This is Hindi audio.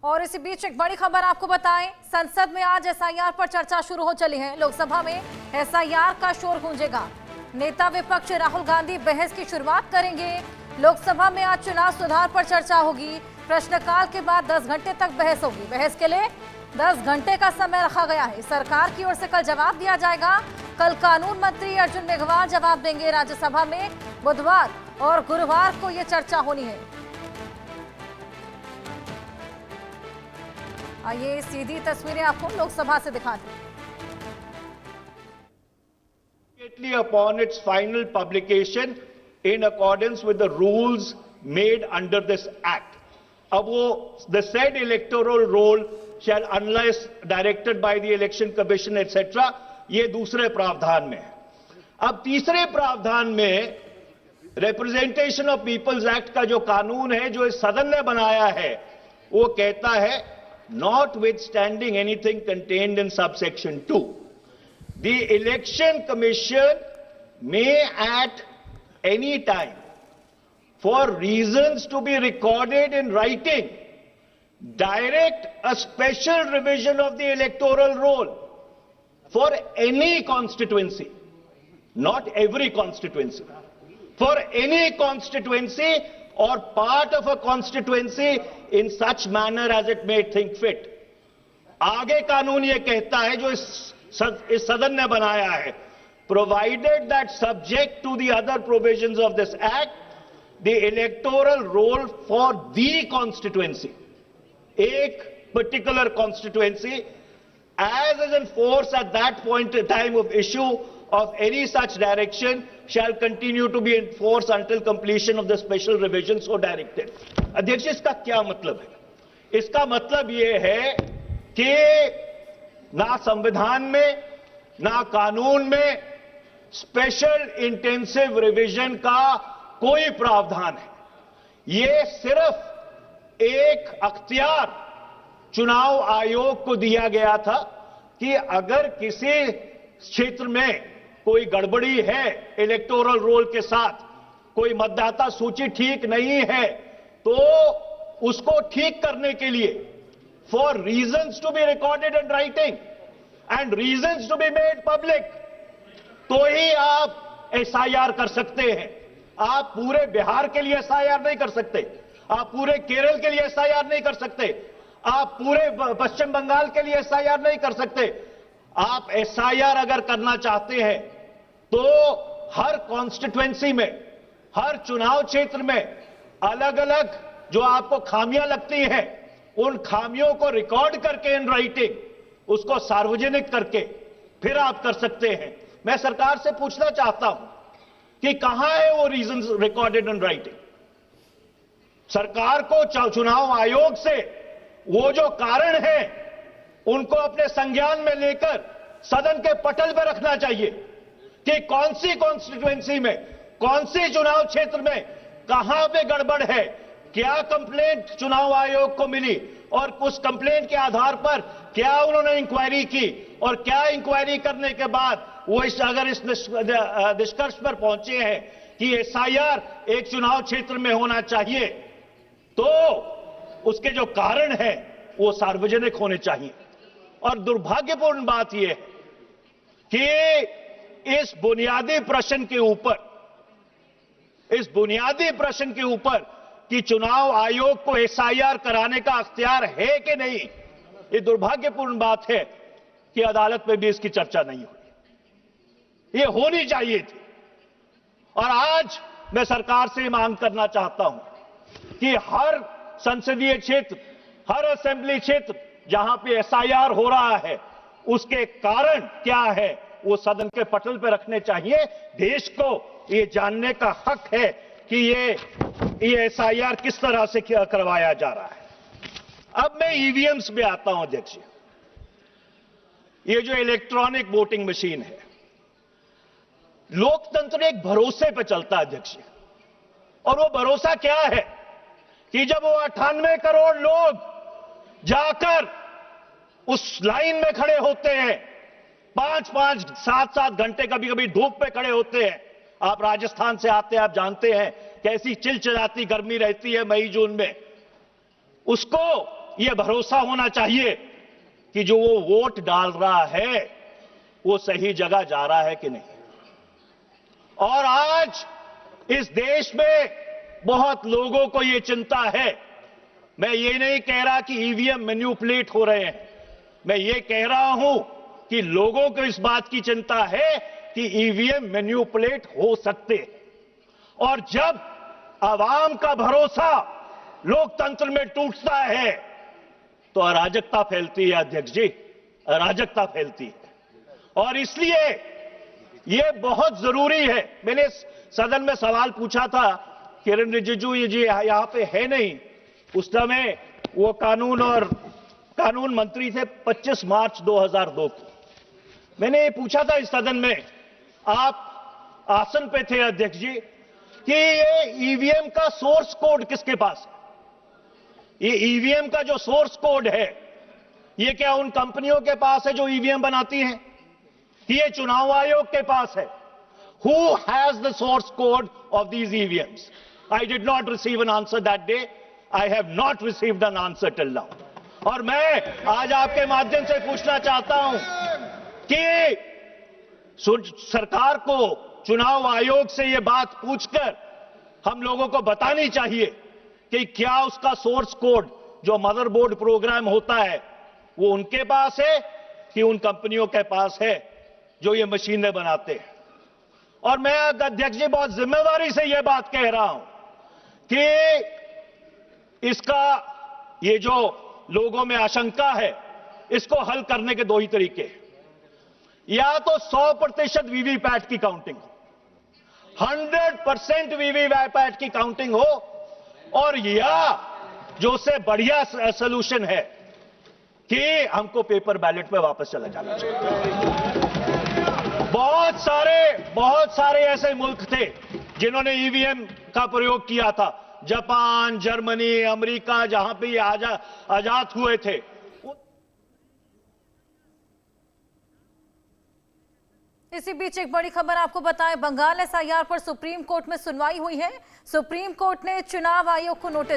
और इसी बीच एक बड़ी खबर आपको बताएं, संसद में आज एसआईआर पर चर्चा शुरू हो चली है। लोकसभा में एसआईआर का शोर गूंजेगा। नेता विपक्ष राहुल गांधी बहस की शुरुआत करेंगे। लोकसभा में आज चुनाव सुधार पर चर्चा होगी। प्रश्नकाल के बाद 10 घंटे तक बहस होगी। बहस के लिए 10 घंटे का समय रखा गया है। सरकार की ओर से कल जवाब दिया जाएगा। कल कानून मंत्री अर्जुन मेघवाल जवाब देंगे। राज्यसभा में बुधवार और गुरुवार को यह चर्चा होनी है। आइए सीधी तस्वीरें आपको लोकसभा से दिखाते हैं। Upon its final publication in accordance with the rules made under this act. अब वो the said electoral roll shall unless directed by the election commission etc. ये दूसरे प्रावधान में है। अब तीसरे प्रावधान में रिप्रेजेंटेशन ऑफ पीपल्स एक्ट का जो कानून है जो इस सदन ने बनाया है वो कहता है notwithstanding anything contained in subsection 2, the election commission may at any time, for reasons to be recorded in writing, direct a special revision of the electoral roll for any constituency, not every constituency, for any constituency or part of a constituency in such manner as it may think fit. आगे कानून ये कहता है जो इस सदन ने बनाया है, provided that subject to the other provisions of this act, the electoral roll for the constituency, एक particular constituency, as is in force at that point in time of issue of any such direction, shall continue to be in force until completion of the special revision so directed. अध्यक्ष, इसका क्या मतलब है? इसका मतलब यह है कि ना संविधान में ना कानून में स्पेशल इंटेंसिव रिवीजन का कोई प्रावधान है। यह सिर्फ एक अख्तियार चुनाव आयोग को दिया गया था कि अगर किसी क्षेत्र में कोई गड़बड़ी है इलेक्टोरल रोल के साथ, कोई मतदाता सूची ठीक नहीं है, तो उसको ठीक करने के लिए for reasons to be recorded in writing and reasons to be made public, तो ही आप एसआईआर कर सकते हैं। आप पूरे बिहार के लिए एसआईआर नहीं कर सकते, आप पूरे केरल के लिए एसआईआर नहीं कर सकते, आप पूरे पश्चिम बंगाल के लिए एसआईआर नहीं कर सकते। आप एसआईआर अगर करना चाहते हैं तो हर कॉन्स्टिट्यूएंसी में, हर चुनाव क्षेत्र में अलग अलग जो आपको खामियां लगती हैं, उन खामियों को रिकॉर्ड करके इन राइटिंग उसको सार्वजनिक करके फिर आप कर सकते हैं। मैं सरकार से पूछना चाहता हूं कि कहां है वो रीजंस रिकॉर्डेड इन राइटिंग? सरकार को चुनाव आयोग से वो जो कारण है उनको अपने संज्ञान में लेकर सदन के पटल पर रखना चाहिए कि कौन सी कॉन्स्टिट्यूएंसी में, कौन सी चुनाव क्षेत्र में कहां पे गड़बड़ है, क्या कंप्लेंट चुनाव आयोग को मिली और उस कंप्लेंट के आधार पर क्या उन्होंने इंक्वायरी की और क्या इंक्वायरी करने के बाद वो अगर इस निष्कर्ष पर पहुंचे हैं कि एसआईआर एक चुनाव क्षेत्र में होना चाहिए तो उसके जो कारण है वो सार्वजनिक होने चाहिए। और दुर्भाग्यपूर्ण बात यह है कि इस बुनियादी प्रश्न के ऊपर कि चुनाव आयोग को एसआईआर कराने का अख्तियार है कि नहीं, ये दुर्भाग्यपूर्ण बात है कि अदालत में भी इसकी चर्चा नहीं हुई। ये होनी चाहिए थी। और आज मैं सरकार से मांग करना चाहता हूं कि हर संसदीय क्षेत्र, हर असेंबली क्षेत्र जहां पे एसआईआर हो रहा है उसके कारण क्या है वो सदन के पटल पर रखने चाहिए। देश को ये जानने का हक है कि ये एसआईआर किस तरह से करवाया जा रहा है। अब मैं ईवीएम्स में आता हूं अध्यक्ष। ये जो इलेक्ट्रॉनिक वोटिंग मशीन है, लोकतंत्र एक भरोसे पर चलता है अध्यक्ष। और वो भरोसा क्या है कि जब वो 98 करोड़ लोग जाकर उस लाइन में खड़े होते हैं, 5-5, 7-7 घंटे कभी कभी धूप पे खड़े होते हैं। आप राजस्थान से आते हैं, आप जानते हैं कैसी चिलचिलाती गर्मी रहती है मई जून में। उसको ये भरोसा होना चाहिए कि जो वो वोट डाल रहा है वो सही जगह जा रहा है कि नहीं। और आज इस देश में बहुत लोगों को ये चिंता है। मैं ये नहीं कह रहा कि ईवीएम मैन्युपुलेट हो रहे हैं, मैं ये कह रहा हूं कि लोगों को इस बात की चिंता है कि ईवीएम मैन्युपुलेट हो सकते हैं। और जब आवाम का भरोसा लोकतंत्र में टूटता है तो अराजकता फैलती है अध्यक्ष जी, अराजकता फैलती है। और इसलिए यह बहुत जरूरी है। मैंने सदन में सवाल पूछा था, किरण रिजिजू जी यहां पे है नहीं, उस समय वो कानून मंत्री थे 25 मार्च 2002 को। मैंने ये पूछा था इस सदन में, आप आसन पे थे अध्यक्ष जी, कि ये ईवीएम का सोर्स कोड किसके पास है? ये ईवीएम का जो सोर्स कोड है ये क्या उन कंपनियों के पास है जो ईवीएम बनाती हैं? ये चुनाव आयोग के पास है। Who has the source code of these EVMs? I did not receive an answer that day. I have not received an answer till now. और मैं आज आपके माध्यम से पूछना चाहता हूं कि सरकार को चुनाव आयोग से यह बात पूछकर हम लोगों को बतानी चाहिए कि क्या उसका सोर्स कोड जो मदरबोर्ड प्रोग्राम होता है वो उनके पास है कि उन कंपनियों के पास है जो ये मशीनें बनाते हैं। और मैं अध्यक्ष जी बहुत जिम्मेदारी से यह बात कह रहा हूं कि इसका ये जो लोगों में आशंका है इसको हल करने के दो ही तरीके हैं। या तो 100% वीवीपैट की काउंटिंग हो, 100% वीवीपैट की काउंटिंग हो, और या जो से बढ़िया सलूशन है कि हमको पेपर बैलेट पे वापस चला जाना चाहिए। बहुत सारे ऐसे मुल्क थे जिन्होंने ईवीएम का प्रयोग किया था, जापान, जर्मनी, अमेरिका, जहां पे ये आजाद हुए थे। इसी बीच एक बड़ी खबर आपको बताएं, बंगाल एसआईआर पर सुप्रीम कोर्ट में सुनवाई हुई है। सुप्रीम कोर्ट ने चुनाव आयोग को नोटिस